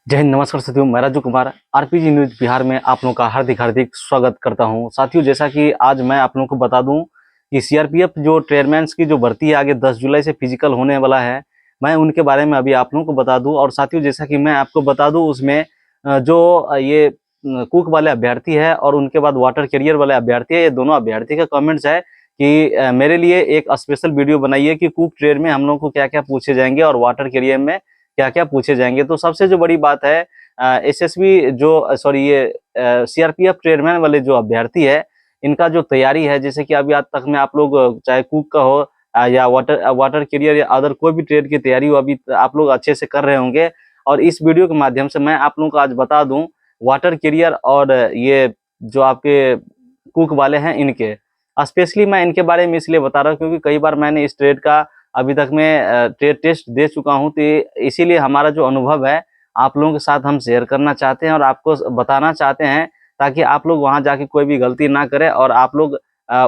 जय हिंद, नमस्कार साथियों। मैं राजू कुमार आरपीजी न्यूज बिहार में आप लोगों का हार्दिक हार्दिक स्वागत करता हूं। साथियों, जैसा कि आज मैं आप लोगों को बता दूं कि सीआरपीएफ जो ट्रेडमैन्स की जो भर्ती है आगे 10 जुलाई से फिजिकल होने वाला है, मैं उनके बारे में अभी आप लोगों को बता दूं। और साथियों, जैसा कि मैं आपको बता दूं उसमें ये कुक वाले अभ्यर्थी है और उनके बाद वाटर कैरियर वाले अभ्यर्थी है, ये दोनों अभ्यर्थी का कमेंट्स है कि मेरे लिए एक स्पेशल वीडियो बनाइए कि कुक ट्रेड में हम लोग को क्या क्या पूछे जाएंगे और वाटर कैरियर में क्या क्या पूछे जाएंगे। तो सबसे जो बड़ी बात है, एसएसबी जो सॉरी ये सीआरपीएफ ट्रेडमैन वाले जो अभ्यर्थी है, इनका जो तैयारी है, जैसे कि अभी आज तक में आप लोग चाहे कुक का हो या वाटर वाटर कैरियर या अदर कोई भी ट्रेड की तैयारी हो, अभी आप लोग अच्छे से कर रहे होंगे। और इस वीडियो के माध्यम से मैं आप लोगों को आज बता दूं वाटर कैरियर और ये जो आपके कुक वाले हैं इनके स्पेशली मैं इनके बारे में इसलिए बता रहा हूँ क्योंकि कई बार मैंने इस ट्रेड का अभी तक मैं ट्रेड टेस्ट दे चुका हूँ। तो इसीलिए हमारा जो अनुभव है आप लोगों के साथ हम शेयर करना चाहते हैं और आपको बताना चाहते हैं, ताकि आप लोग वहां जाके कोई भी गलती ना करें और आप लोग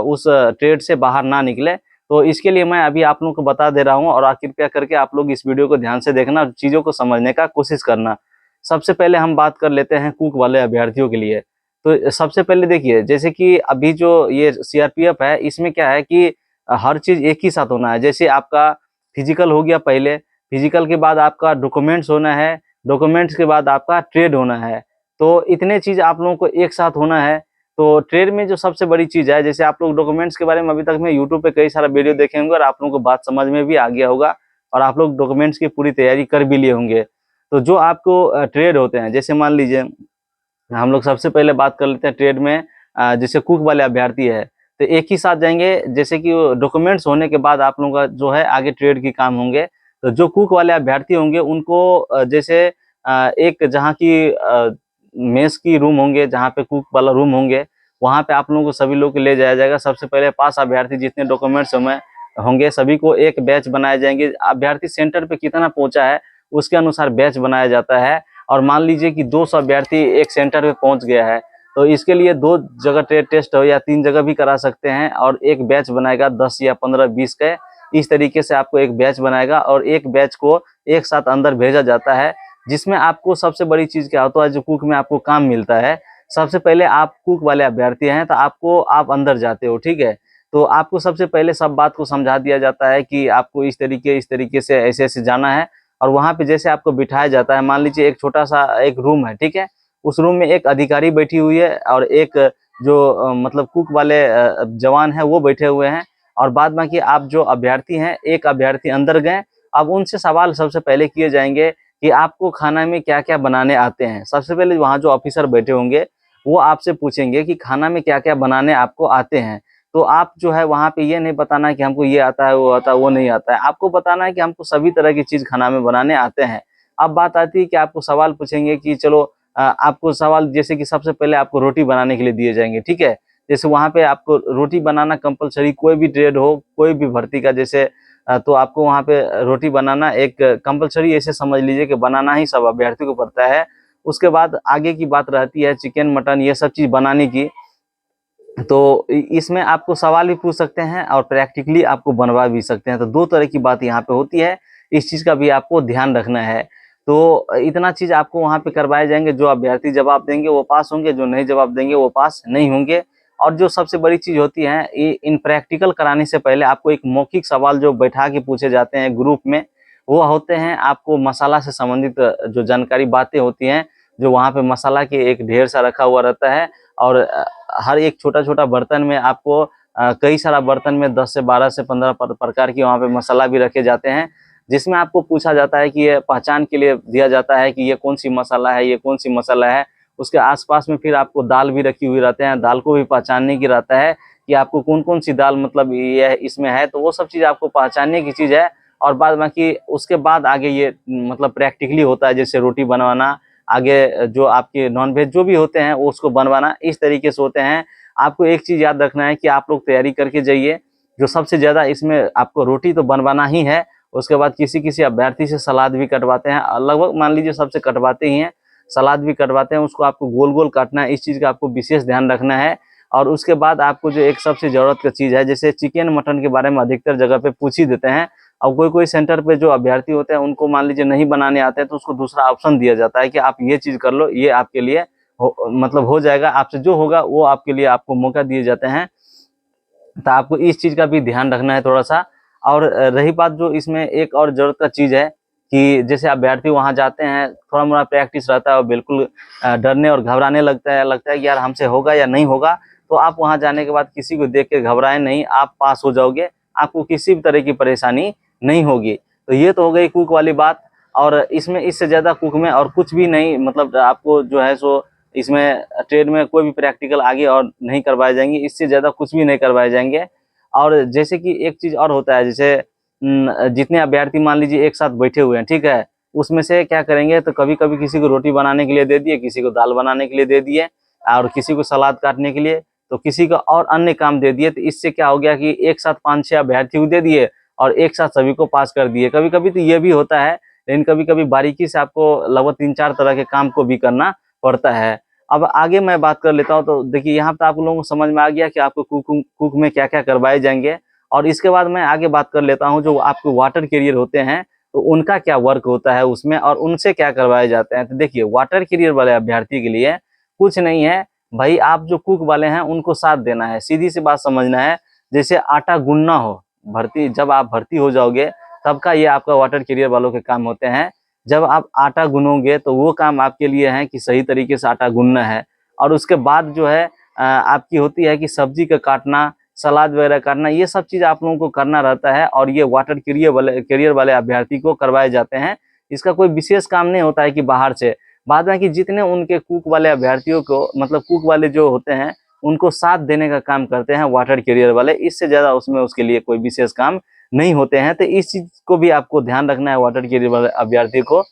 उस ट्रेड से बाहर ना निकले। तो इसके लिए मैं अभी आप लोगों को बता दे रहा हूँ और कृपया करके आप लोग इस वीडियो को ध्यान से देखना और चीज़ों को समझने का कोशिश करना। सबसे पहले हम बात कर लेते हैं कुक वाले अभ्यर्थियों के लिए। तो सबसे पहले देखिए, जैसे कि अभी जो ये सीआरपीएफ है इसमें क्या है कि हर चीज़ एक ही साथ होना है। जैसे आपका फिजिकल हो गया पहले, फिजिकल के बाद आपका डॉक्यूमेंट्स होना है, डॉक्यूमेंट्स के बाद आपका ट्रेड होना है। तो इतने चीज़ आप लोगों को एक साथ होना है। तो ट्रेड में जो सबसे बड़ी चीज़ है, जैसे आप लोग डॉक्यूमेंट्स के बारे में अभी तक में यूट्यूब पे कई सारा वीडियो देखे होंगे और आप लोगों को बात समझ में भी आ गया होगा और आप लोग डॉक्यूमेंट्स की पूरी तैयारी कर भी लिए होंगे। तो जो आपको ट्रेड होते हैं, जैसे मान लीजिए हम लोग सबसे पहले बात कर लेते हैं ट्रेड में, जैसे कुक वाले अभ्यर्थी है तो एक ही साथ जाएंगे। जैसे कि डॉक्यूमेंट्स होने के बाद आप लोगों का जो है आगे ट्रेड के काम होंगे। तो जो कुक वाले अभ्यर्थी होंगे उनको जैसे एक जहाँ की मेस की रूम होंगे, जहाँ पे कुक वाला रूम होंगे, वहाँ पे आप लोगों को सभी लोग को ले जाया जाएगा। सबसे पहले 5 अभ्यर्थी जितने डॉक्यूमेंट्स में होंगे सभी को एक बैच बनाए जाएंगे। अभ्यर्थी सेंटर पे कितना पहुंचा है उसके अनुसार बैच बनाया जाता है। और मान लीजिए कि 200 अभ्यर्थी एक सेंटर पे पहुंच गया है तो इसके लिए 2 जगह ट्रेड टेस्ट हो या 3 जगह भी करा सकते हैं और एक बैच बनाएगा 10 या 15 20 के। इस तरीके से आपको एक बैच बनाएगा और एक बैच को एक साथ अंदर भेजा जाता है, जिसमें आपको सबसे बड़ी चीज क्या होता है, जो कुक में आपको काम मिलता है। सबसे पहले आप कुक वाले अभ्यर्थी हैं तो आप अंदर जाते हो, ठीक है। तो आपको सबसे पहले सब बात को समझा दिया जाता है कि आपको इस तरीके से ऐसे ऐसे जाना है। और वहां पे जैसे आपको बिठाया जाता है, मान लीजिए एक छोटा सा एक रूम है, ठीक है। उस रूम में एक अधिकारी बैठी हुई है और एक जो मतलब कुक वाले जवान है वो बैठे हुए हैं। और बाद बाकी आप जो अभ्यर्थी हैं, एक अभ्यर्थी अंदर गए, अब उनसे सवाल सबसे पहले किए जाएंगे कि आपको खाना में क्या क्या बनाने आते हैं। सबसे पहले वहाँ जो ऑफिसर बैठे होंगे वो आपसे पूछेंगे कि खाना में क्या क्या बनाने आपको आते हैं। तो आप जो है वहाँ पे ये नहीं बताना है कि हमको ये आता है वो आता है वो नहीं आता है, आपको बताना है कि हमको सभी तरह की चीज खाना में बनाने आते हैं। अब बात आती है कि आपको सवाल पूछेंगे कि चलो आपको सवाल जैसे कि सबसे पहले आपको रोटी बनाने के लिए दिए जाएंगे, ठीक है। जैसे वहाँ पे आपको रोटी बनाना कंपलसरी, कोई भी ट्रेड हो कोई भी भर्ती का, जैसे तो आपको वहाँ पे रोटी बनाना एक कंपलसरी ऐसे समझ लीजिए कि बनाना ही सब अभ्यर्थी को पड़ता है। उसके बाद आगे की बात रहती है चिकन मटन ये सब चीज बनाने की। तो इसमें आपको सवाल भी पूछ सकते हैं और प्रैक्टिकली आपको बनवा भी सकते हैं। तो 2 तरह की बात यहाँ पे होती है, इस चीज़ का भी आपको ध्यान रखना है। तो इतना चीज़ आपको वहाँ पे करवाए जाएंगे। जो अभ्यर्थी जवाब देंगे वो पास होंगे, जो नहीं जवाब देंगे वो पास नहीं होंगे। और जो सबसे बड़ी चीज़ होती है, इन प्रैक्टिकल कराने से पहले आपको एक मौखिक सवाल जो बैठा के पूछे जाते हैं ग्रुप में, वो होते हैं आपको मसाला से संबंधित जो जानकारी बातें होती हैं, जो वहाँ पे मसाला के एक ढेर सा रखा हुआ रहता है। और हर एक छोटा छोटा बर्तन में आपको कई सारा बर्तन में 10 से 12 से 15 प्रकार की वहाँ पे मसाला भी रखे जाते हैं, जिसमें आपको पूछा जाता है कि ये पहचान के लिए दिया जाता है कि ये कौन सी मसाला है, ये कौन सी मसाला है। उसके आसपास में फिर आपको दाल भी रखी हुई रहते हैं, दाल को भी पहचानने की रहता है कि आपको कौन कौन सी दाल मतलब ये इसमें है। तो वो सब चीज़ आपको पहचानने की चीज़ है। और बाद बाकी उसके बाद आगे ये मतलब प्रैक्टिकली होता है, जैसे रोटी बनवाना, आगे जो आपके नॉन वेज जो भी होते हैं वो उसको बनवाना, इस तरीके से होते हैं। आपको एक चीज़ याद रखना है कि आप लोग तैयारी करके जाइए। जो सबसे ज़्यादा इसमें आपको रोटी तो बनवाना ही है, उसके बाद किसी किसी अभ्यर्थी से सलाद भी कटवाते हैं, लगभग मान लीजिए सबसे कटवाते ही हैं, सलाद भी कटवाते हैं। उसको आपको गोल गोल काटना है, इस चीज़ का आपको विशेष ध्यान रखना है। और उसके बाद आपको जो एक सबसे ज़रूरत का चीज़ है, जैसे चिकन मटन के बारे में अधिकतर जगह पे पूछ ही देते हैं और कोई कोई सेंटर पे जो अभ्यर्थी होते हैं उनको मान लीजिए नहीं बनाने आते हैं, तो उसको दूसरा ऑप्शन दिया जाता है कि आप ये चीज कर लो, ये आपके लिए मतलब हो जाएगा, आपसे जो होगा वो आपके लिए आपको मौका दिए जाते हैं। तो आपको इस चीज का भी ध्यान रखना है थोड़ा सा। और रही बात जो इसमें एक और जरूरत का चीज है कि जैसे अभ्यर्थी वहां जाते हैं, थोड़ा मोड़ा प्रैक्टिस रहता है और बिल्कुल डरने और घबराने लगता है कि यार हमसे होगा या नहीं होगा। तो आप वहां जाने के बाद किसी को देख के घबराए नहीं, आप पास हो जाओगे, आपको किसी भी तरह की परेशानी नहीं होगी। तो ये तो हो गई कुक वाली बात। और इसमें इससे ज्यादा कुक में और कुछ भी नहीं, मतलब आपको जो है सो इसमें ट्रेड में कोई भी प्रैक्टिकल आगे और नहीं करवाए जाएंगे, इससे ज्यादा कुछ भी नहीं करवाए जाएंगे। और जैसे कि एक चीज और होता है, जैसे जितने अभ्यर्थी मान लीजिए एक साथ बैठे हुए हैं, ठीक है, उसमें से क्या करेंगे, तो कभी कभी किसी को रोटी बनाने के लिए दे दिए, किसी को दाल बनाने के लिए दे दिए, और किसी को सलाद काटने के लिए, तो किसी को और अन्य काम दे दिए। तो इससे क्या हो गया कि एक साथ 5-6 अभ्यर्थी को दे दिए और एक साथ सभी को पास कर दिए। कभी कभी तो ये भी होता है, लेकिन कभी कभी बारीकी से आपको लगभग 3-4 तरह के काम को भी करना पड़ता है। अब आगे मैं बात कर लेता हूँ। तो देखिए यहाँ पे आप लोगों को समझ में आ गया कि आपको कुक में क्या क्या करवाए जाएंगे। और इसके बाद मैं आगे बात कर लेता हूँ जो आपके वाटर कैरियर होते हैं, तो उनका क्या वर्क होता है उसमें और उनसे क्या करवाए जाते हैं। तो देखिए वाटर कैरियर वाले अभ्यर्थी के लिए कुछ नहीं है भाई, आप जो कुक वाले हैं उनको साथ देना है, सीधी सी बात समझना है। जैसे आटा गूंदना हो, भर्ती जब आप भर्ती हो जाओगे तब का ये आपका वाटर कैरियर वालों के काम होते हैं। जब आप आटा गूंदोगे तो वो काम आपके लिए है कि सही तरीके से आटा गूंदना है। और उसके बाद जो है आपकी होती है कि सब्जी का काटना, सलाद वगैरह काटना, ये सब चीज आप लोगों को करना रहता है। और ये वाटर कैरियर वाले अभ्यर्थी को करवाए जाते हैं। इसका कोई विशेष काम नहीं होता है कि बाहर से। बाद में कि जितने उनके कुक वाले अभ्यर्थियों को, मतलब कुक वाले जो होते हैं उनको साथ देने का काम करते हैं वाटर कैरियर वाले, इससे ज्यादा उसमें उसके लिए कोई विशेष काम नहीं होते हैं। तो इस चीज को भी आपको ध्यान रखना है वाटर कैरियर वाले अभ्यर्थी को।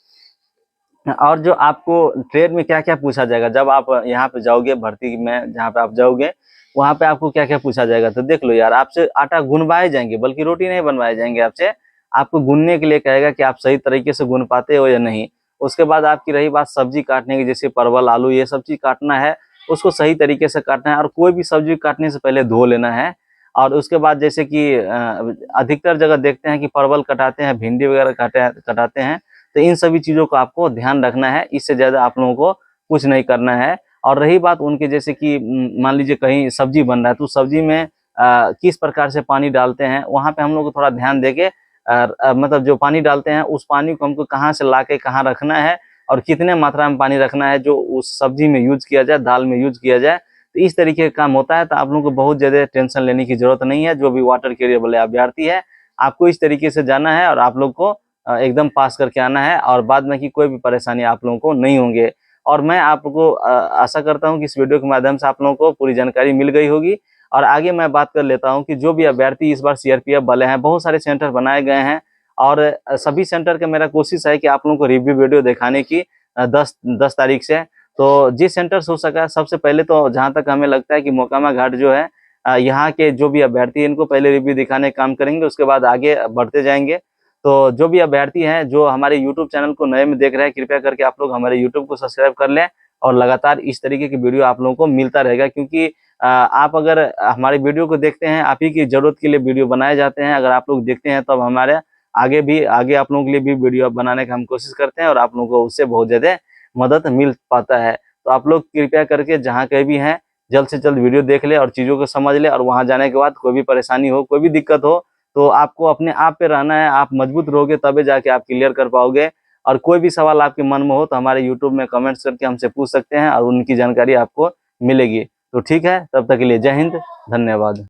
और जो आपको ट्रेड में क्या क्या पूछा जाएगा, जब आप यहाँ पे जाओगे भर्ती में, जहाँ पे आप जाओगे वहां पे आपको क्या क्या पूछा जाएगा, तो देख लो यार, आपसे आटा गुनवाए जाएंगे, बल्कि रोटी नहीं बनवाए जाएंगे आपसे। आपको गूंदने के लिए कहेगा कि आप सही तरीके से गूंद पाते हो या नहीं। उसके बाद आपकी रही बात सब्जी काटने की, जैसे परवल आलू ये सब चीज काटना है, उसको सही तरीके से काटना है। और कोई भी सब्जी काटने से पहले धो लेना है। और उसके बाद जैसे कि अधिकतर जगह देखते हैं कि परवल कटाते हैं, भिंडी वगैरह कटाते हैं। तो इन सभी चीजों को आपको ध्यान रखना है, इससे ज्यादा आप लोगों को कुछ नहीं करना है। और रही बात उनके, जैसे कि मान लीजिए कहीं सब्जी बन रहा है, तो सब्जी में किस प्रकार से पानी डालते हैं, वहां पे हम लोग को थोड़ा ध्यान देके मतलब जो पानी डालते हैं उस पानी को हमको कहाँ से लाके कहाँ रखना है और कितने मात्रा में पानी रखना है जो उस सब्जी में यूज किया जाए, दाल में यूज किया जाए। तो इस तरीके का काम होता है। तो आप लोगों को बहुत ज्यादा टेंशन लेने की जरूरत नहीं है। जो भी वाटर कैरियर वाले अभ्यर्थी है, आपको इस तरीके से जाना है और आप लोग को एकदम पास करके आना है। और बाद में कि कोई भी परेशानी आप लोगों को नहीं होंगे। और मैं आपको आशा करता हूं कि इस वीडियो के माध्यम से आप लोगों को पूरी जानकारी मिल गई होगी। और आगे मैं बात कर लेता हूं कि जो भी अभ्यर्थी इस बार सीआरपीएफ वाले हैं, बहुत सारे सेंटर बनाए गए हैं और सभी सेंटर का मेरा कोशिश है कि आप लोगों को रिव्यू वीडियो दिखाने की 10 तारीख से। तो जिस सेंटर से हो सका सबसे पहले, तो जहां तक हमें लगता है कि मोकामा घाट जो है, यहाँ के जो भी अभ्यर्थी इनको पहले रिव्यू दिखाने का काम करेंगे, उसके बाद आगे बढ़ते जाएंगे। तो जो भी अभ्यर्थी हैं जो हमारे यूट्यूब चैनल को नए में देख रहे हैं, कृपया करके आप लोग हमारे यूट्यूब को सब्सक्राइब कर लें और लगातार इस तरीके की वीडियो आप लोगों को मिलता रहेगा। क्योंकि आप अगर हमारे वीडियो को देखते हैं, आप ही की जरूरत के लिए वीडियो बनाए जाते हैं। अगर आप लोग देखते हैं तब हमारे आगे आप लोगों के लिए भी वीडियो बनाने का हम कोशिश करते हैं और आप लोगों को उससे बहुत ज्यादा मदद मिल पाता है। तो आप लोग कृपया करके जहाँ कहीं भी हैं, जल्द से जल्द वीडियो देख ले और चीजों को समझ ले। और वहां जाने के बाद कोई भी परेशानी हो, कोई भी दिक्कत हो, तो आपको अपने आप पे रहना है। आप मजबूत रहोगे तबे जाके आप क्लियर कर पाओगे। और कोई भी सवाल आपके मन में हो तो हमारे यूट्यूब में कमेंट्स करके हमसे पूछ सकते हैं और उनकी जानकारी आपको मिलेगी। तो ठीक है, तब तक के लिए जय हिंद, धन्यवाद।